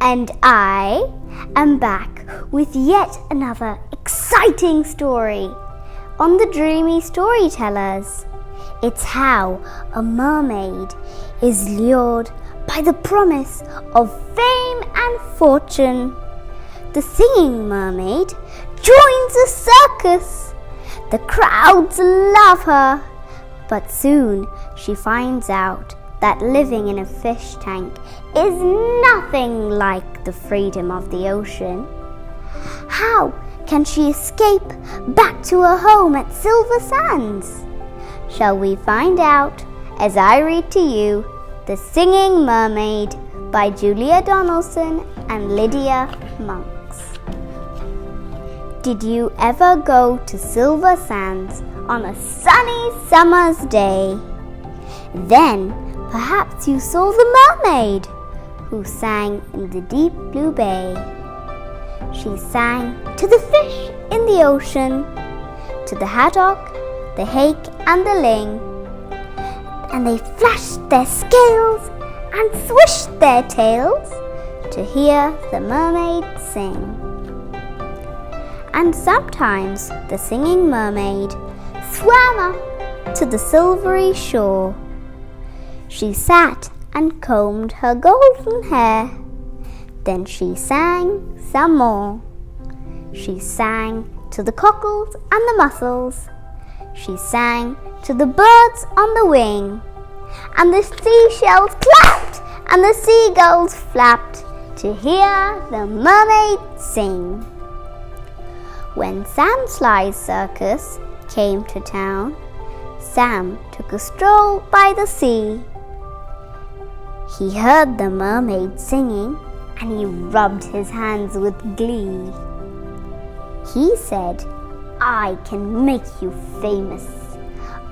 And I am back with yet another exciting story on the Dreamy Storytellers. It's how a mermaid is lured by the promise of fame and fortune. The Singing Mermaid joins a circus. The crowds love her, but soon she finds out that living in a fish tank is nothing like the freedom of the ocean. How can she escape back to her home at Silversands? Shall we find out as I read to you The Singing Mermaid by Julia Donaldson and Lydia Monks. Did you ever go to Silversands on a sunny summer's day? Then perhaps you saw the mermaid who sang in the deep blue bay. She sang to the fish in the ocean, to the haddock, the hake and the ling, and they flashed their scales and swished their tails to hear the mermaid sing. And sometimes the Singing Mermaid swam up to the silvery shore. She sat and combed her golden hair. Then she sang some more. She sang to the cockles and the mussels. She sang to the birds on the wing. And the seashells clapped and the seagulls flapped to hear the mermaid sing. When Sam Sly's circus came to town, Sam took a stroll by the sea. He heard the mermaid singing and he rubbed his hands with glee. He said, "I can make you famous.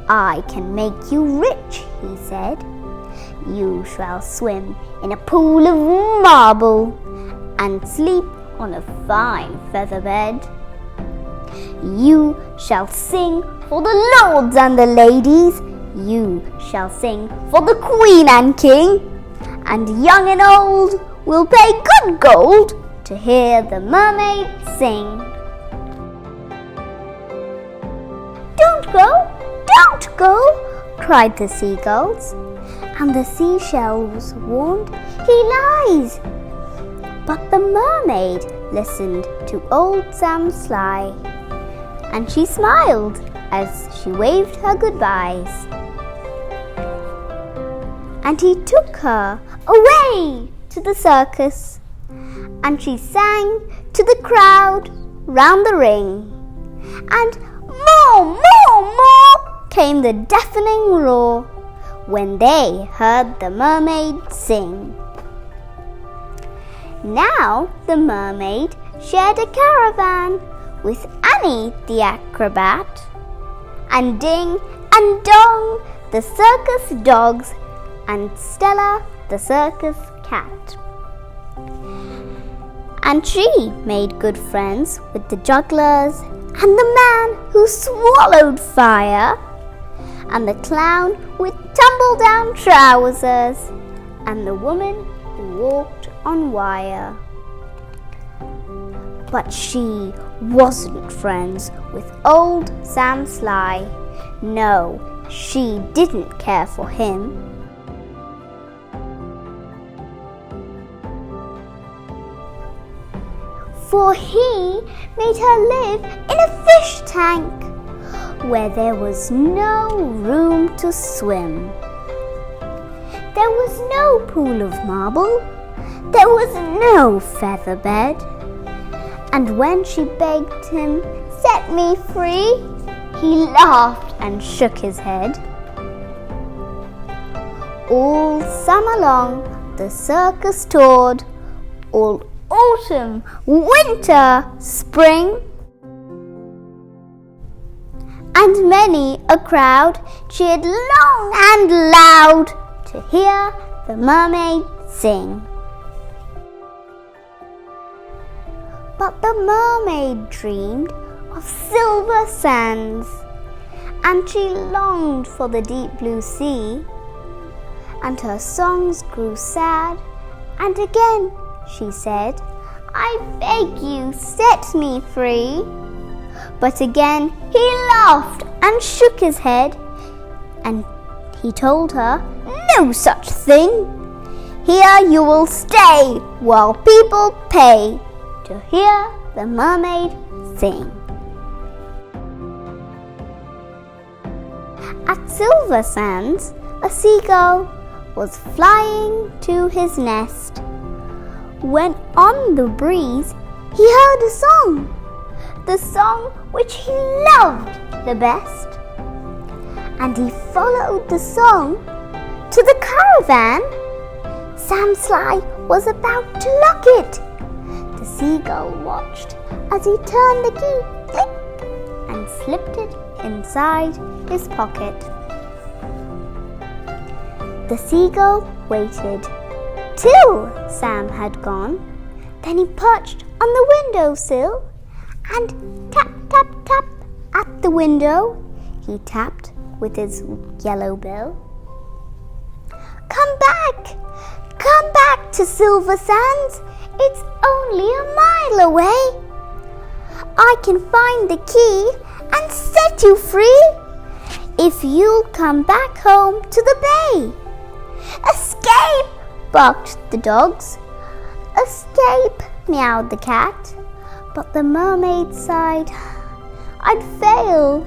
I can make you rich," he said. "You shall swim in a pool of marble and sleep on a fine feather bed. You shall sing for the lords and the ladies. You shall sing for the queen and king. And young and old will pay good gold to hear the mermaid sing." "Don't go, don't go," cried the seagulls, and the seashells warned, "He lies." But the mermaid listened to old Sam Sly, and she smiled as she waved her goodbyes. And he took her away to the circus, and she sang to the crowd round the ring. And more, more, more came the deafening roar when they heard the mermaid sing. Now the mermaid shared a caravan with Annie the acrobat, and Ding and Dong the circus dogs, and Stella the circus cat. And she made good friends with the jugglers, and the man who swallowed fire, and the clown with tumble-down trousers, and the woman who walked on wire. But she wasn't friends with old Sam Sly. No, she didn't care for him. For he made her live in a fish tank where there was no room to swim. There was no pool of marble. There was no feather bed. And when she begged him, "Set me free," he laughed and shook his head. All summer long the circus toured, all autumn, winter, spring, and many a crowd cheered long and loud to hear the mermaid sing. But the mermaid dreamed of silver sands, and she longed for the deep blue sea, and her songs grew sad, and again she said. "I beg you, set me free." But again he laughed and shook his head, and he told her, "No such thing. Here you will stay while people pay to hear the mermaid sing." At Silversands, a seagull was flying to his nest when on the breeze he heard a song, the song which he loved the best. And he followed the song to the caravan. Sam Sly was about to lock it. The seagull watched as he turned the key, click, and slipped it inside his pocket. The seagull waited till Sam had gone. Then he perched on the windowsill and tap, tap, tap at the window. He tapped with his yellow bill. "Come back! Come back to Silversands! It's only a mile away. I can find the key and set you free if you'll come back home to the bay." "Escape!" barked the dogs. "Escape!" meowed the cat. But the mermaid sighed, "I'd fail.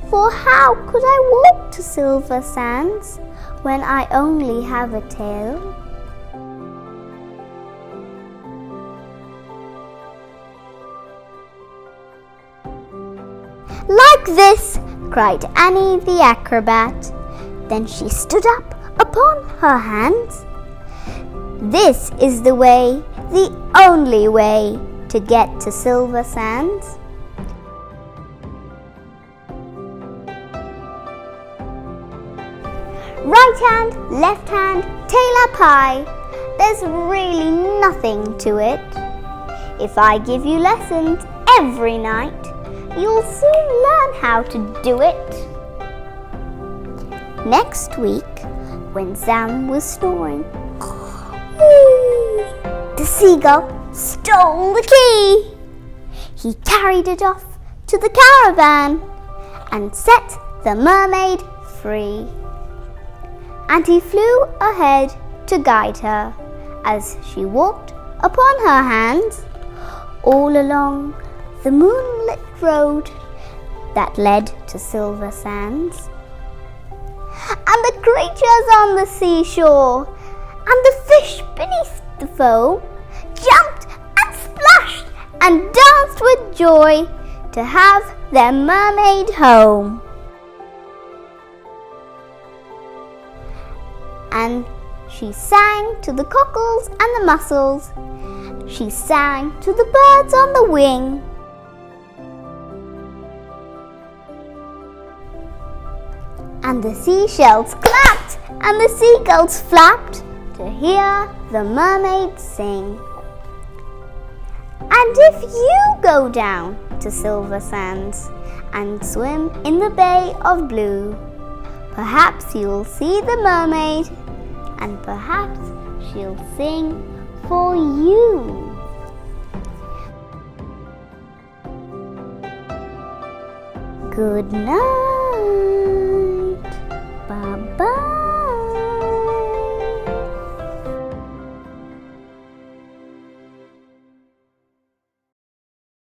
For how could I walk to Silversands when I only have a tail?" "Like this!" cried Annie the acrobat. Then she stood up upon her hands. "This is the way, the only way to get to Silversands." Right hand, left hand, tail up high. There's really nothing to it. If I give you lessons every night, you'll soon learn how to do it. Next week, when Sam was snoring, the seagull stole the key. He carried it off to the caravan and set the mermaid free. And he flew ahead to guide her as she walked upon her hands all along the moonlit road that led to Silversands. And the creatures on the seashore and the fish beneath the foam jumped and splashed and danced with joy to have their mermaid home. And she sang to the cockles and the mussels. She sang to the birds on the wing. And the seashells clapped and the seagulls flapped to hear the mermaid sing. And if you go down to Silversands and swim in the Bay of Blue, perhaps you'll see the mermaid, and perhaps she'll sing for you. Good night.